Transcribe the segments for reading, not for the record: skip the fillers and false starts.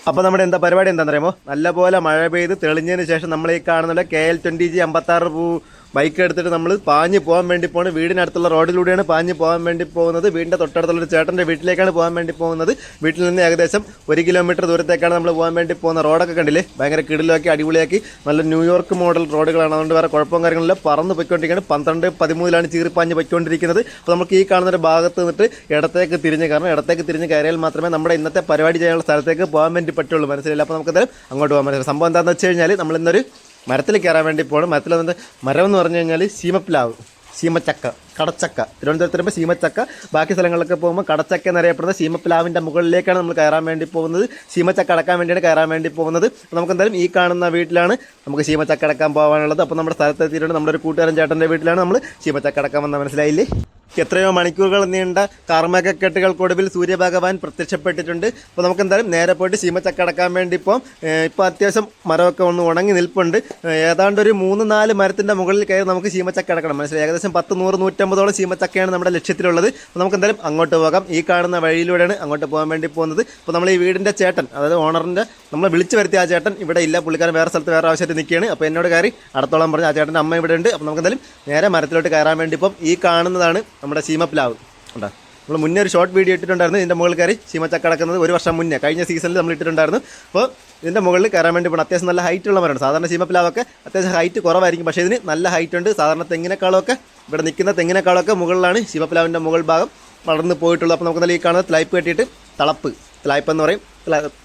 അപ്പോൾ നമ്മുടെ എന്താ പരിപാടി എന്താണെന്ന് അറിയുമോ? നല്ലപോലെ മഴ പെയ്ത് തെളിഞ്ഞതിന് ശേഷം നമ്മൾ ഈ കാണുന്ന KL20G 56 ബൈക്ക് എടുത്തിട്ട് നമ്മൾ പാഞ്ഞ് പോകാൻ വേണ്ടി പോകുന്നത്. വീടിനടുത്തുള്ള റോഡിലൂടെയാണ് പാഞ്ഞ് പോകാൻ വേണ്ടി പോകുന്നത്. വീടിൻ്റെ തൊട്ടടുത്തുള്ളൊരു ചേട്ടൻ്റെ വീട്ടിലേക്കാണ് പോകാൻ വേണ്ടി പോകുന്നത്. വീട്ടിൽ നിന്ന് ഏകദേശം 1 കിലോമീറ്റർ ദൂരത്തേക്കാണ് നമ്മൾ പോകാൻ വേണ്ടി പോകുന്ന. റോഡൊക്കെ കണ്ടില്ലേ, ഭയങ്കര കിടിലാക്കി അടിപൊളിയാക്കി നല്ല ന്യൂയോർക്ക് മോഡൽ റോഡുകളാണ്. അതുകൊണ്ട് വേറെ കുഴപ്പവും കാര്യങ്ങളില്ല. പറന്ന് പോയിക്കൊണ്ടിരിക്കുകയാണ്. 12-13 ചീറിപ്പാഞ്ഞ് പോയിക്കൊണ്ടിരിക്കുന്നത്. അപ്പോൾ നമുക്ക് ഈ കാണുന്ന ഒരു ഭാഗത്ത് നിന്നിട്ട് ഇടത്തേക്ക് തിരിഞ്ഞ്, കാരണം ഇടത്തേക്ക് തിരിഞ്ഞ് കയറിയാൽ മാത്രമേ നമ്മുടെ ഇന്നത്തെ പരിപാടി ചെയ്യാനുള്ള സ്ഥലത്തേക്ക് പോകാൻ വേണ്ടി പറ്റുള്ളൂ. മനസ്സിലായില്ല? അപ്പോൾ നമുക്ക് അങ്ങോട്ട് പോകാൻ മനസ്സിലായി. സംഭവം എന്താണെന്ന് വെച്ച് കഴിഞ്ഞാൽ നമ്മൾ ഇന്നൊരു മരത്തിൽ കയറാൻ വേണ്ടി പോകണം. മരത്തിൽ വന്നിട്ട് മരം എന്ന് പറഞ്ഞു കഴിഞ്ഞാൽ ശീമപ്ലാവ്, ശീമച്ചക്ക, കടച്ചക്ക. തിരുവനന്തപുരത്ത് വരുമ്പോൾ ശീമച്ചക്ക, ബാക്കി സ്ഥലങ്ങളിലൊക്കെ പോകുമ്പോൾ കടച്ചക്ക എന്നറിയപ്പെടുന്ന ശീമപ്ലാവിൻ്റെ മുകളിലേക്കാണ് നമ്മൾ കയറാൻ വേണ്ടി പോകുന്നത്. ശീമച്ചക്ക അടക്കാൻ വേണ്ടിയാണ് കയറാൻ വേണ്ടി പോകുന്നത്. അപ്പോൾ നമുക്ക് എന്തായാലും ഈ കാണുന്ന വീട്ടിലാണ് നമുക്ക് ശീമച്ചക്ക അടക്കാൻ പോകാനുള്ളത്. അപ്പോൾ നമ്മുടെ സ്ഥലത്തെത്തിയിട്ടുണ്ട്. നമ്മുടെ ഒരു കൂട്ടുകാരൻ ചേട്ടൻ്റെ വീട്ടിലാണ് നമ്മൾ ശീമച്ചക്ക അടക്കാൻ വന്നത്. മനസ്സിലായില്ലേ? എത്രയോ മണിക്കൂറുകൾ നീണ്ട കർമ്മകക്കെട്ടുകൾക്കൊടുവിൽ സൂര്യഭഗവാൻ പ്രത്യക്ഷപ്പെട്ടിട്ടുണ്ട്. അപ്പോൾ നമുക്ക് എന്തായാലും നേരെ പോയിട്ട് ശീമച്ചക്ക അടക്കാൻ വേണ്ടി ഇപ്പോൾ അത്യാവശ്യം മരമൊക്കെ ഒന്ന് ഉണങ്ങി നിൽപ്പുണ്ട്. ഏതാണ്ട് ഒരു 3-4 മരത്തിൻ്റെ മുകളിൽ കയറി നമുക്ക് ശീമച്ചക്ക അടക്കണം. മനസ്സിലായി? ഏകദേശം 10-100-150 ശീമച്ചക്കയാണ് നമ്മുടെ ലക്ഷ്യത്തിലുള്ളത്. അപ്പോൾ നമുക്ക് എന്തായാലും അങ്ങോട്ട് പോകാം. ഈ കാണുന്ന വഴിയിലൂടെയാണ് അങ്ങോട്ട് പോകാൻ വേണ്ടി പോകുന്നത്. അപ്പോൾ നമ്മൾ ഈ വീടിൻ്റെ ചേട്ടൻ, അതായത് ഓണറിൻ്റെ, നമ്മൾ വിളിച്ചു വരുത്തിയ ആ ചേട്ടൻ ഇവിടെ ഇല്ല. പുള്ളിക്കാരൻ വേറെ സ്ഥലത്ത് വേറെ ആവശ്യമായിട്ട് നിൽക്കുകയാണ്. അപ്പോൾ എന്നോട് കയറി അടത്തോളം പറഞ്ഞ് ആ ചേട്ടൻ്റെ അമ്മ ഇവിടെ ഉണ്ട്. അപ്പോൾ നമുക്ക് എന്തായാലും നേരെ മരത്തിലോട്ട് കയറാൻ വേണ്ടി ഇപ്പം ഈ കാണുന്നതാണ് നമ്മുടെ ശീമപ്ലാവ്. ഉണ്ടോ? നമ്മൾ മുന്നേ ഒരു ഷോർട്ട് വീഡിയോ ഇട്ടിട്ടുണ്ടായിരുന്നു. ഇതിൻ്റെ മുകളിൽ കയറി ശീമച്ചക്ക അടക്കുന്നത് 1 വർഷം മുന്നേ, കഴിഞ്ഞ സീസണിൽ നമ്മൾ ഇട്ടിട്ടുണ്ടായിരുന്നു. അപ്പോൾ ഇതിൻ്റെ മുകളിൽ കയറാൻ വേണ്ടി പോകണം. അത്യാവശ്യം നല്ല ഹൈറ്റ് ഉള്ള മരമാണ്. സാധാരണ ശീമപ്ലാവൊക്കെ അത്യാവശ്യം ഹൈറ്റ് കുറവായിരിക്കും, പക്ഷേ ഇതിന് നല്ല ഹൈറ്റ് ഉണ്ട്. സാധാരണ തെങ്ങിനേക്കാളൊക്കെ, ഇവിടെ നിൽക്കുന്ന തെങ്ങിനേക്കാളൊക്കെ മുകളിലാണ് ശീമപ്ലാവിൻ്റെ മുകൾ ഭാഗം വളർന്ന് പോയിട്ടുള്ളത്. അപ്പോൾ നമുക്ക് നല്ല ഈ കാണുന്നത് തലയ്പ്പ് കെട്ടിയിട്ട്, തളയ്പ്പ് എന്ന് പറയും,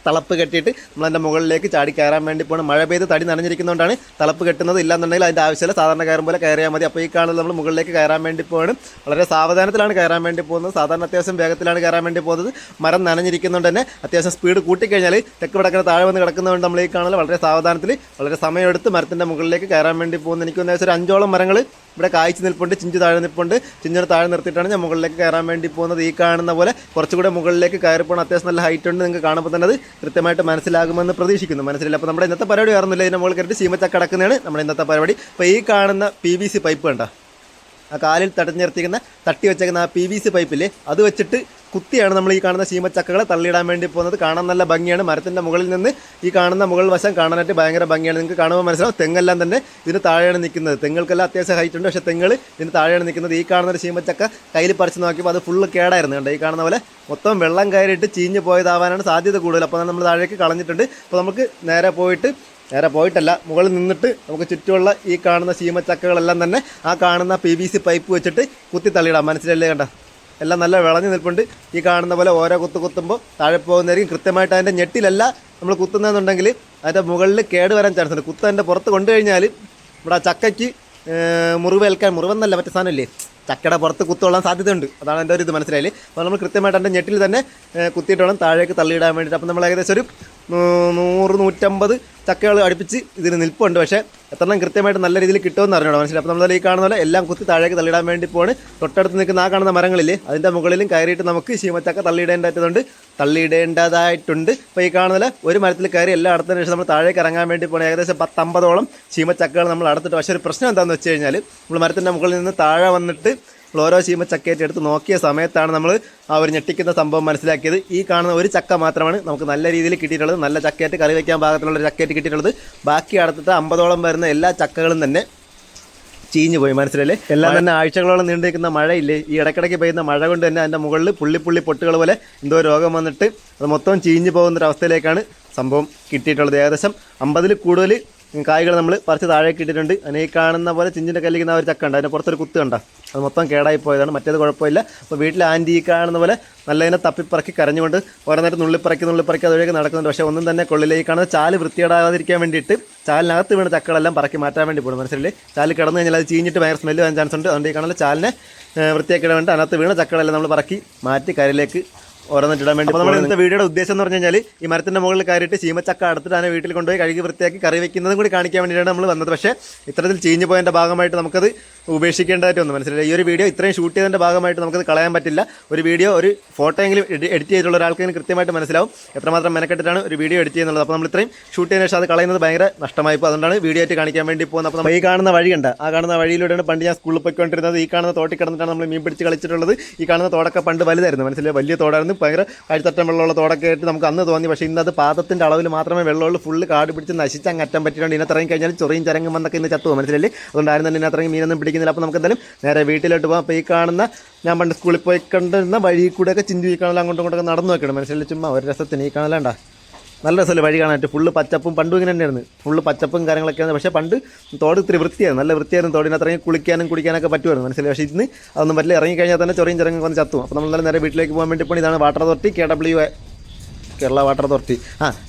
തളപ്പ് കെട്ടിയിട്ട് നമ്മളതിൻ്റെ മുകളിലേക്ക് ചാടി കയറാൻ വേണ്ടി പോകണം. മഴ പെയ്ത് തടി നനഞ്ഞിരിക്കുന്നതുകൊണ്ടാണ് തളപ്പ് കെട്ടുന്നത്. ഇല്ലാന്നുണ്ടെങ്കിൽ അതിൻ്റെ ആവശ്യമില്ല, സാധാരണ കയറും പോലെ കയറിയാൽ മതി. അപ്പോൾ ഈ കാണുന്നത് നമ്മൾ മുകളിലേക്ക് കയറാൻ വേണ്ടി പോകണം. വളരെ സാവധാനത്തിലാണ് കയറാൻ വേണ്ടി പോകുന്നത്. സാധാരണ അത്യാവശ്യം വേഗത്തിലാണ് കയറാൻ വേണ്ടി പോകുന്നത്. മരം നനഞ്ഞിരിക്കുന്നതുകൊണ്ട് തന്നെ അത്യാവശ്യം സ്പീഡ് കൂട്ടിക്കഴിഞ്ഞാൽ തെക്ക് വടക്കുന്ന താഴെ വന്ന് കിടക്കുന്നതുകൊണ്ട് നമ്മൾ ഈ കാണുന്നത് വളരെ സാവധാനത്തിൽ വളരെ സമയമെടുത്ത് മരത്തിൻ്റെ മുകളിലേക്ക് കയറാൻ വേണ്ടി പോകുന്നത്. എനിക്ക് ഏകദേശം ഒരു 5ഓളം മരങ്ങൾ ഇവിടെ കായ്ച്ച് നിൽപ്പുണ്ട്, ചിഞ്ച് താഴെ നിൽപ്പുണ്ട്. ചിഞ്ചിന് താഴെ നിർത്തിയിട്ടാണ് ഞാൻ മുകളിലേക്ക് കയറാൻ വേണ്ടി പോകുന്നത്. ഈ കാണുന്ന പോലെ കുറച്ചുകൂടെ മുകളിലേക്ക് കയറി പോകണം. അത്യാവശ്യം നല്ല ഹൈറ്റ് ഉണ്ട്. നിങ്ങൾക്ക് കാണുമ്പോൾ തന്നെ അത് കൃത്യമായിട്ട് മനസ്സിലാകുമെന്ന് പ്രതീക്ഷിക്കുന്നു. മനസ്സിലായില്ല? അപ്പോൾ നമ്മുടെ ഇന്നത്തെ പരിപാടി വേറൊന്നുമില്ല. ഇതിൻ്റെ മുകളിൽ കയറിയിട്ട് ശീമച്ചക്ക അടക്കുന്നതാണ് നമ്മുടെ ഇന്നത്തെ പരിപാടി. അപ്പോൾ ഈ കാണുന്ന PVC പൈപ്പ് കണ്ട, ആ കാലിൽ തട്ടി വെച്ചേക്കുന്ന ആ PVC പൈപ്പില്ലേ, അത് വെച്ചിട്ട് കുത്തിയാണ് നമ്മൾ ഈ കാണുന്ന ശീമച്ചക്കകളെ തള്ളിയിടാൻ വേണ്ടി പോകുന്നത്. കാണാൻ നല്ല ഭംഗിയാണ്. മരത്തിൻ്റെ മുകളിൽ നിന്ന് ഈ കാണുന്ന മുകൾ വശം കാണാനായിട്ട് ഭയങ്കര ഭംഗിയാണ്. നിങ്ങൾക്ക് കാണുമ്പോൾ മനസ്സിലാവും തെങ്ങെല്ലാം തന്നെ ഇതിന് താഴെയാണ് നിൽക്കുന്നത്. തെങ്ങുകൾക്കെല്ലാം അത്യാവശ്യം ഹൈറ്റ് ഉണ്ട്, പക്ഷേ തെങ്ങുകൾ ഇതിന് താഴെയാണ് നിൽക്കുന്നത്. ഈ കാണുന്ന ഒരു ശീമച്ചക്ക കയ്യിൽ പറിച്ച് നോക്കിയപ്പോൾ അത് ഫുള്ള് കേടായിരുന്നു. കണ്ടോ? ഈ കാണുന്ന പോലെ മൊത്തം വെള്ളം കയറിയിട്ട് ചീഞ്ഞ് പോയതാവാനാണ് സാധ്യത കൂടുതൽ. അപ്പോൾ നമ്മൾ താഴേക്ക് കളഞ്ഞിട്ടുണ്ട്. അപ്പോൾ നമുക്ക് നേരെ പോയിട്ടല്ല, മുകളിൽ നിന്നിട്ട് നമുക്ക് ചുറ്റുമുള്ള ഈ കാണുന്ന ശീമച്ചക്കകളെല്ലാം തന്നെ ആ കാണുന്ന PVC പൈപ്പ് വെച്ചിട്ട് കുത്തി തള്ളിയിടാം. മനസ്സിലല്ലേ? കണ്ട, എല്ലാം നല്ല വിളഞ്ഞ് നിൽപ്പുണ്ട്. ഈ കാണുന്ന പോലെ ഓരോ കുത്തുമ്പോൾ താഴെ പോകുന്നതായിരിക്കും. കൃത്യമായിട്ട് അതിൻ്റെ ഞെട്ടിലല്ല നമ്മൾ കുത്തുന്നതെന്നുണ്ടെങ്കിൽ അതിൻ്റെ മുകളിൽ കേട് വരാൻ ചാൻസ് ഉണ്ട്. അതിൻ്റെ പുറത്ത് കൊണ്ടു കഴിഞ്ഞാൽ ഇവിടെ ആ ചക്കയ്ക്ക് മുറിവെന്നല്ല, മറ്റേ സാധനമില്ലേ, ചക്കയുടെ പുറത്ത് കുത്തുകൊള്ളാൻ സാധ്യതയുണ്ട്. അതാണ് എൻ്റെ ഒരു ഇത്. മനസ്സിലായില്ലേ? അപ്പോൾ നമ്മൾ കൃത്യമായിട്ട് എൻ്റെ ഞെട്ടിൽ തന്നെ കുത്തിയിട്ട് വേണം താഴേക്ക് തള്ളിയിടാൻ വേണ്ടിയിട്ട്. അപ്പോൾ നമ്മൾ ഏകദേശം ഒരു 100-150 ചക്കകൾ അടുപ്പിച്ച് ഇതിന് നിൽപ്പുണ്ട്. പക്ഷേ എത്രണ്ണം കൃത്യമായിട്ട് നല്ല രീതിയിൽ കിട്ടുമെന്ന് അറിഞ്ഞോളൂ. മനസ്സിലായി? അപ്പോൾ നമ്മൾ ഈ കാണുന്ന പോലെ എല്ലാം കുത്തി താഴേക്ക് തള്ളിയിടാൻ വേണ്ടി പോവാണ്. തൊട്ടടുത്ത് നിൽക്കുന്ന ആ കാണുന്ന മരങ്ങളില്ലേ, അതിൻ്റെ മുകളിലും കയറിയിട്ട് നമുക്ക് ശീമച്ചക്ക തള്ളിയിടേണ്ടതായിട്ടുണ്ട്. അപ്പോൾ ഈ കാണുന്ന ഒരു മരത്തിൽ കയറി എല്ലാം അടുത്തതിന് ശേഷം നമ്മൾ താഴേക്ക് ഇറങ്ങാൻ വേണ്ടി പോകണം. ഏകദേശം 10-50ഓളം ശീമച്ചക്കകൾ നമ്മൾ അടുത്തിട്ട്. പക്ഷേ ഒരു പ്രശ്നം എന്താണെന്ന് വെച്ച് കഴിഞ്ഞാൽ, നമ്മൾ മരത്തിൻ്റെ മുകളിൽ നിന്ന് താഴെ വന്നിട്ട് ഓരോ ശീമച്ചക്കയായിട്ട് എടുത്ത് നോക്കിയ സമയത്താണ് നമ്മൾ ആ ഒരു ഞെട്ടിക്കുന്ന സംഭവം മനസ്സിലാക്കിയത്. ഈ കാണുന്ന ഒരു ചക്ക മാത്രമാണ് നമുക്ക് നല്ല രീതിയിൽ കിട്ടിയിട്ടുള്ളത്. നല്ല ചക്കയായിട്ട് കറി വയ്ക്കാൻ പാകത്തിലുള്ള ചക്കയായിട്ട് കിട്ടിയിട്ടുള്ളത്. ബാക്കി അടുത്തിട്ട് 50ഓളം വരുന്ന എല്ലാ ചക്കകളും തന്നെ ചീഞ്ഞു പോയി. മനസ്സിലല്ലേ? എല്ലാം തന്നെ ആഴ്ചകളോളം നീണ്ടിരിക്കുന്ന മഴയില്ലേ, ഈ ഇടയ്ക്കിടയ്ക്ക് പെയ്യുന്ന മഴ കൊണ്ട് തന്നെ അതിൻ്റെ മുകളിൽ പുള്ളി പൊട്ടുകൾ പോലെ എന്തോ രോഗം വന്നിട്ട് അത് മൊത്തം ചീഞ്ഞു പോകുന്നൊരവസ്ഥയിലേക്കാണ് സംഭവം കിട്ടിയിട്ടുള്ളത്. ഏകദേശം 50-ൽ കൂടുതൽ കായ്കൾ നമ്മൾ പറിച്ച് താഴേക്ക് ഇട്ടിട്ടുണ്ട്. അതിന് ഈ കാണുന്ന പോലെ ചിഞ്ചിൻ്റെ കല്ലിക്കുന്ന ഒരു ചക്ക ഉണ്ട്, അതിൻ്റെ പുറത്തൊരു കുത്ത് കണ്ട, അത് മൊത്തം കേടായി പോയതാണ്. മറ്റേത് കുഴപ്പമില്ല. അപ്പോൾ വീട്ടിൽ ആൻറ്റി ഈ കാണുന്ന പോലെ നല്ലതിനെ തപ്പിപ്പറക്കി കരഞ്ഞുകൊണ്ട് ഓരോന്നേരം നുള്ളിപ്പറക്കി അതുവഴിയൊക്കെ നടക്കുന്നുണ്ട്. പക്ഷേ ഒന്നും തന്നെ കൊള്ളില്ല. ഈ കാണുന്ന ചാല് വൃത്തിയേടാകാതിരിക്കാൻ വേണ്ടിയിട്ട് ചാലിനകത്ത് വീണ ചക്കളെല്ലാം പറക്കി മാറ്റാൻ വേണ്ടി പോകും. മനസ്സിലല്ലേ? ചാല് കിടന്നു കഴിഞ്ഞാൽ അത് ചീഞ്ഞിട്ട് ഭയങ്കര സ്മെല്ല് വരാൻ ചാൻസ് ഉണ്ട്. അതുകൊണ്ട് ഈ കാണുന്ന ചാലിനെ വൃത്തിയാക്കിയിടാൻ വേണ്ടി അതിനകത്ത് വീണ ചക്കളെല്ലാം നമ്മൾ പറക്കി മാറ്റി കരയിലേക്ക് ഓരോന്നിട്ടിടാൻ വേണ്ടി. അപ്പോൾ നമ്മൾ ഇന്നത്തെ വീഡിയോയുടെ ഉദ്ദേശം എന്ന് പറഞ്ഞു കഴിഞ്ഞാൽ ഈ മരത്തിൻ്റെ മുകളിൽ കയറിയിട്ട് ശീമച്ചക്ക അടുത്തിട്ട് അതിനെ വീട്ടിൽ കൊണ്ടുപോയി കഴുകി വൃത്തിയാക്കി കറി വയ്ക്കുന്നതും കൂടി കാണിക്കാൻ വേണ്ടിയിട്ടാണ് നമ്മൾ വന്നത്. പക്ഷേ ഇത്തരത്തിൽ ചീഞ്ഞു പോയതിൻ്റെ ഭാഗമായിട്ട് നമുക്കത് ഉപേക്ഷിക്കേണ്ടതായിട്ട് വന്നു. മനസ്സിലായി? ഈ ഒരു വീഡിയോ ഇത്രയും ഷൂട്ട് ചെയ്തതിൻ്റെ ഭാഗമായിട്ട് നമുക്കത് കളയാൻ പറ്റില്ല. ഒരു വീഡിയോ ഒരു ഫോട്ടോ എങ്കിലും എഡിറ്റ് ചെയ്തിട്ടുള്ള ഒരാൾക്ക് കൃത്യമായിട്ട് മനസ്സിലാവും എത്രമാത്രം മെനക്കെട്ടിട്ടാണ് ഒരു വീഡിയോ എഡിറ്റ് ചെയ്യുന്നത്. അപ്പോൾ നമ്മൾ ഇത്രയും ഷൂട്ട് ചെയ്തതിന് ശേഷം അത് കളയുന്നത് ഭയങ്കര നഷ്ടമായിപ്പോൾ. അതുകൊണ്ടാണ് വീഡിയോ ആയിട്ട് കാണിക്കാൻ വേണ്ടി പോകുന്നത്. അപ്പോൾ ഈ കാണുന്ന വഴിയുണ്ട്, ആ കാണുന്ന വഴിയിലൂടെയാണ് പണ്ട് ഞാൻ സ്കൂളിൽ പോയിക്കൊണ്ടിരുന്നത്. ഈ കാണുന്ന തോട്ടിൽ കിടന്നിട്ടാണ് നമ്മൾ മീൻ പിടിച്ച് കളിച്ചിട്ടുള്ളത്. ഈ കാണുന്ന തോടൊക്കെ പണ്ട് വലുതായിരുന്നു, മനസ്സിലായി? വലിയ തോടായിരുന്നു, ഭയങ്കര കാഴ്ചത്തട്ടം വെള്ളമുള്ള തോടൊക്കെ ആയിട്ട് നമുക്ക് അന്ന് തോന്നി. പക്ഷേ ഇന്നത് പാദത്തിൻ്റെ അളവിൽ മാത്രമേ വെള്ളമുള്ളൂ. ഫുള്ള് കാട് പിടിച്ച് നശിച്ച് അങ്ങ് അറ്റം പറ്റിയിട്ടുണ്ട്. ഇതിനകത്ത് ഇറങ്ങി കഴിഞ്ഞാൽ ചൊറിയും ചരങ്ങും വന്നൊക്കെ ഇന്ന് ചത്തുവോ, മനസ്സിലല്ലേ? അതുകൊണ്ടായിരുന്നു തന്നെ ഇതിനകത്ത് ഇറങ്ങി മീനൊന്നും പിടിക്കുന്നില്ല. അപ്പോൾ നമുക്ക് എന്തായാലും നേരെ വീട്ടിലോട്ട് പോകാം. അപ്പോൾ ഈ കാണുന്ന ഞാൻ പണ്ട് സ്കൂളിൽ പോയി കണ്ടിരുന്ന വഴി കൂടെയൊക്കെ ചിന്തി ഈ കാണാൻ അങ്ങോട്ടും ഇങ്ങോട്ടൊക്കെ നടന്നു നോക്കണം, മനസ്സിലായി? ചുമ്മാ ഒരു രസത്തിന് ഈ കാണലാണ്ട നല്ല രസമല്ലേ വഴി കാണാനായിട്ട്. ഫുള്ള് പച്ചപ്പും പണ്ടും ഇങ്ങനെ തന്നെയായിരുന്നു, ഫുള്ള് പച്ചപ്പും കാര്യങ്ങളൊക്കെയാണ്. പക്ഷേ പണ്ട് തോട് ഇത്തിരി വൃത്തിയായിരുന്നു, നല്ല വൃത്തിയായിരുന്നു. തോടിനകത്ത് ഇറങ്ങി കുളിക്കാനും കുടിക്കാനൊക്കെ പറ്റുമായിരുന്നു, മനസ്സിലായി? പക്ഷേ ഇന്ന് അതൊന്നും പറ്റില്ല. ഇറങ്ങി കഴിഞ്ഞാൽ തന്നെ ചൊറിയും ചിറങ്ങി വന്ന് ചത്തും. അപ്പോൾ നമ്മൾ നേരെ വീട്ടിലേക്ക് പോകാൻ വേണ്ടി പോയി. ഇതാണ് water authority, KW Kerala water authority,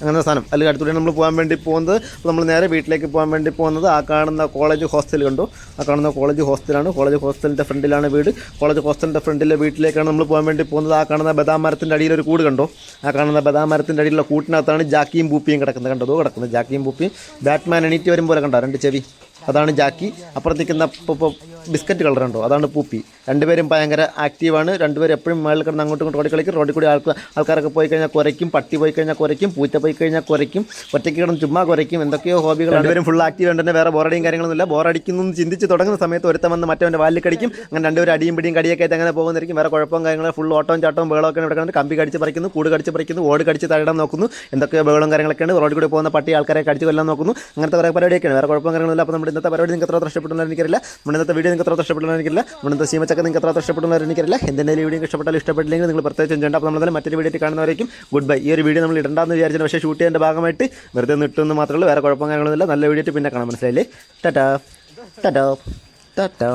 അങ്ങനെ സാധനം. അല്ലെങ്കിൽ അടുത്തൂടെ നമ്മൾ പോകാൻ വേണ്ടി പോകുന്നത്. അപ്പോൾ നമ്മൾ നേരെ വീട്ടിലേക്ക് പോകാൻ വേണ്ടി പോകുന്നത് ആ കാണുന്ന കോളേജ് ഹോസ്റ്റൽ കണ്ടു. ആ കാണുന്ന കോളേജ് ഹോസ്റ്റലാണ്. കോളേജ് ഹോസ്റ്റലിൻ്റെ ഫ്രണ്ടിലാണ് വീട്. കോളേജ് ഹോസ്റ്റലിൻ്റെ ഫ്രണ്ടിലെ വീട്ടിലേക്കാണ് നമ്മൾ പോകാൻ വേണ്ടി പോകുന്നത്. ആ കാണുന്ന ബദാം മരത്തിൻ്റെ അടിയിലൊരു കൂട് കണ്ടോ? ആ കാണുന്ന ബദാം മരത്തിൻ്റെ അടിയിലുള്ള കൂട്ടിനകത്താണ് ജാക്കിയും പൂപ്പിയും കിടക്കുന്നത്. കണ്ടതോ കിടക്കുന്നത് ജാക്കിയും പൂപ്പിയും. ബാറ്റ്മാൻ എണീറ്റ് വരും പോലെ കണ്ടോ, രണ്ട് ചെവി, അതാണ് ജാക്കി. അപ്പുറത്തേക്കുന്ന ഇപ്പോൾ ബിസ്ക്കറ്റ് കളർ ഉണ്ടോ, അതാണ് പൂപ്പി. രണ്ടുപേരും ഭയങ്കര ആക്റ്റീവാണ്. രണ്ടുപേരും എപ്പോഴും മേളിൽ കിടന്ന് അങ്ങോട്ടും ഇങ്ങോട്ടും ഓടി കളിക്കും. റോഡിൽ കൂടി ആൾക്കാരൊക്കെ പോയി കഴിഞ്ഞാൽ കുരയ്ക്കും, പട്ടി പോയി കഴിഞ്ഞാൽ കുരയ്ക്കും, പൂച്ച പോയി കഴിഞ്ഞാൽ കുരയ്ക്കും, ഒറ്റയ്ക്ക് കിടന്ന് ചുമ്മാ കുരയ്ക്കും. എന്തൊക്കെയോ ഹോബികൾ. രണ്ടുപേരും ഫുൾ ആക്റ്റീവ് ഉണ്ട് തന്നെ. വേറെ ബോറടിയും കാര്യങ്ങളൊന്നുമില്ല. ബോറടിക്കുന്നു ചിന്തിച്ച് തുടങ്ങുന്ന സമയത്ത് ഒരുത്തം വന്ന് മറ്റവൻ്റെ വാലിൽ കടിക്കും. അങ്ങനെ രണ്ടുപേരും അടിയും പിടിയും കടിയൊക്കെ ആയിട്ട് അങ്ങനെ പോകുന്നതായിരിക്കും. വേറെ കുഴപ്പവും കാര്യങ്ങളും ഫുൾ ഓട്ടവും ചാട്ടവും ബഹളമൊക്കെ ഇവിടെ കണ്ട് കമ്പി കടിച്ച് പറിക്കുന്നു, കൂട് കടിച്ച് പറിക്കുന്നു, ഓട് കടിച്ച് തടയാൻ നോക്കുന്നു. എന്തൊക്കെയോ ബഹളവും കാര്യങ്ങളൊക്കെയാണ്. റോഡിൽ കൂടി പോകുന്ന പട്ടി ആൾക്കാരെ കടിച്ച് കൊല്ലാൻ നോക്കുന്നു. അങ്ങനത്തെ കുറേ പരിപാടിയൊക്കെയാണ്. വേറെ കുഴപ്പവും കാര്യങ്ങളൊന്നുമില്ല. അപ്പോൾ നമ്മുടെ ഇന്നത്തെ പരിപാടി നിങ്ങൾക്ക് എത്ര ഇഷ്ടപ്പെടുന്ന എനിക്കറിയില്ല. നമ്മുടെ ഇന്നത്തെ വീഡിയോ നിങ്ങൾക്ക് എത്ര ഇഷ്ടപ്പെടുന്ന എനിക്കറിയില്ല. നമ്മുടെ ഇന്നത്തെ സീമച്ചക്ക നിങ്ങൾക്ക് എത്ര ഇഷ്ടപ്പെടുന്ന എനിക്കറിയില്ല. എന്തെങ്കിലും വീഡിയോ ഇഷ്ടപ്പെട്ടാലും ഇഷ്ടപ്പെട്ടില്ലെങ്കിൽ നിങ്ങൾ പ്രത്യേകിച്ച് ചെയ്യേണ്ട. അപ്പോൾ നമ്മൾ മറ്റൊരു വീഡിയോ കാണുന്നവരേക്കും ഗുഡ് ബൈ. ഈ ഒരു വീഡിയോ നമ്മൾ ഇടണ്ടെന്ന് വിചാരിച്ചു, പക്ഷേ ഷൂട്ട് ചെയ്യേണ്ട ഭാഗമായിട്ട് വെറുതെ നിട്ടുമെന്ന് മാത്രമേ ഉള്ളൂ. വേറെ കുഴപ്പം കാര്യങ്ങളൊന്നുമില്ല. നല്ല വീഡിയോ പിന്നെ കാണാൻ, മനസ്സിലായില്ലേ? ടാറ്റാ ടാറ്റാ ടാറ്റാ.